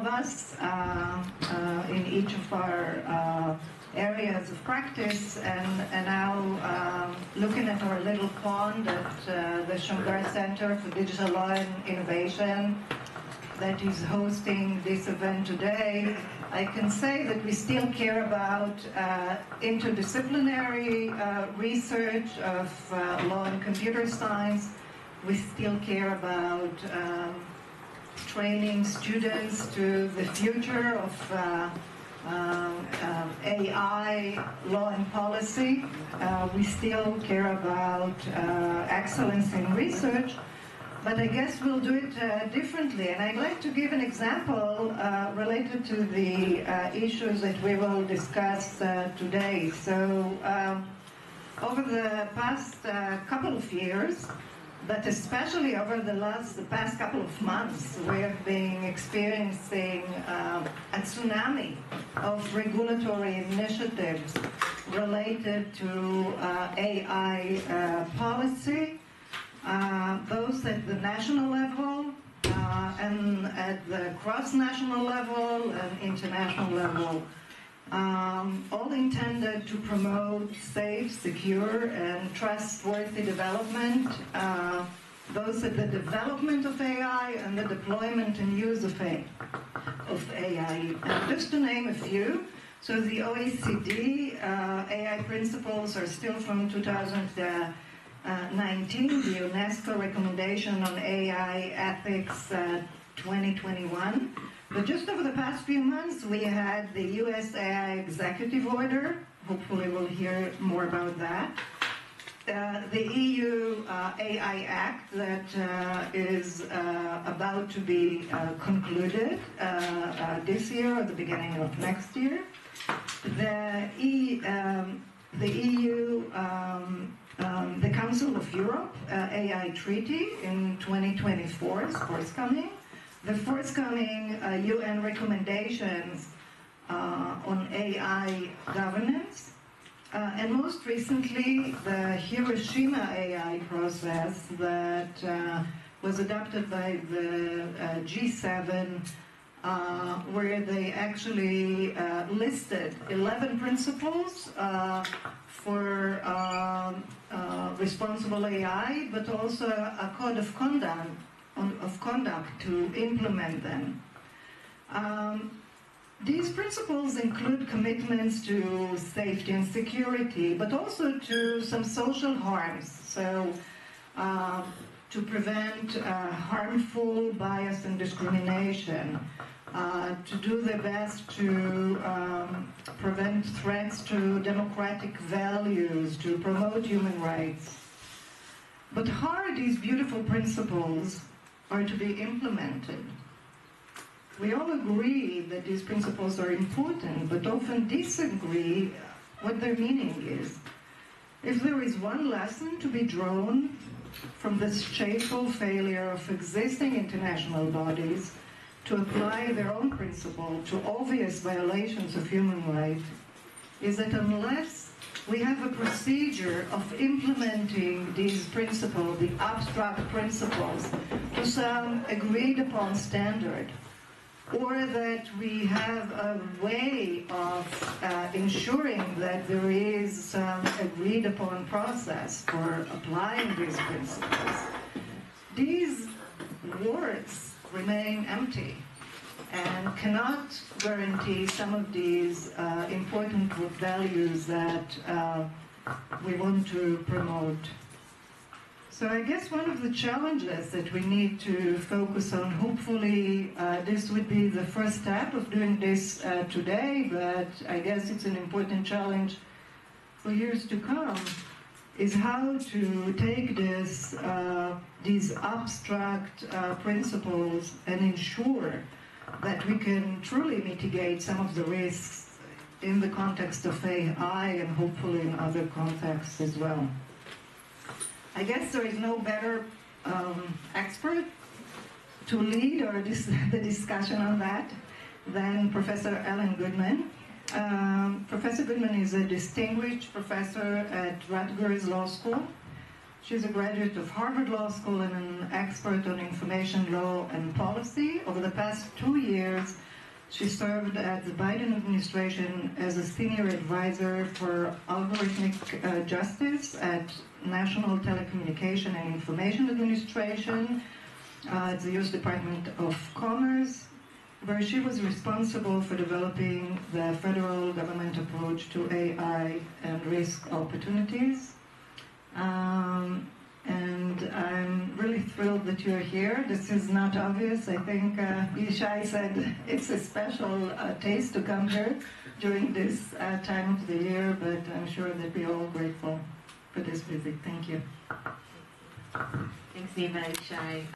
of us in each of our areas of practice, and now looking at our little pond at the שמגר Center for Digital Law and Innovation that is hosting this event today, I can say that we still care about interdisciplinary research of law and computer science. We still care about training students to the future of AI, law and policy. We still care about excellence in research, but I guess we'll do it differently. And I'd like to give an example related to the issues that we will discuss today. So over the past couple of years, but especially over the past couple of months, we have been experiencing a tsunami of regulatory initiatives related to AI policy, both at the national level and at the cross-national level and international level, all intended to promote safe, secure, and trustworthy development, both at the development of AI and the deployment and use of AI. Just to name a few, so the OECD AI principles are still from 2019, the UNESCO recommendation on AI ethics 2021. But just over the past few months, we had the US AI executive order. Hopefully we'll hear more about that. The EU AI Act that is about to be concluded this year or the beginning of next year. The EU, the Council of Europe AI Treaty in 2024 is forthcoming. The forthcoming UN recommendations on AI governance, and most recently the Hiroshima AI process that was adopted by the G7, where they actually listed 11 principles for responsible AI, but also a code of conduct to implement them. These principles include commitments to safety and security, but also to some social harms. So to prevent harmful bias and discrimination, to do their best to prevent threats to democratic values, to promote human rights. But how are these beautiful principles are to be implemented? We all agree that these principles are important, but often disagree what their meaning is. If there is one lesson to be drawn from this shameful failure of existing international bodies to apply their own principle to obvious violations of human rights, is that unless we have a procedure of implementing these principles, the abstract principles, to some agreed upon standard, or that we have a way of ensuring that there is some agreed upon process for applying these principles, these words remain empty and cannot guarantee some of these important values that we want to promote. So I guess one of the challenges that we need to focus on, hopefully this would be the first step of doing this today, but I guess it's an important challenge for years to come, is how to take these abstract principles and ensure that we can truly mitigate some of the risks in the context of AI and hopefully in other contexts as well. I guess there is no better expert to lead the discussion on that than Professor Ellen Goodman. Professor Goodman is a distinguished professor at Rutgers Law School. She's a graduate of Harvard Law School and an expert on information law and policy. Over the past 2 years, She served at the Biden administration as a senior advisor for algorithmic justice at National Telecommunication and Information Administration, at the U.S. Department of Commerce, where she was responsible for developing the federal government approach to AI and risk opportunities. And I'm really thrilled that you're here. This is not obvious. I think Yishai said it's a special taste to come here during this time of the year, but I'm sure that we're all grateful for this visit. Thank you. Thanks, Niva and Yishai.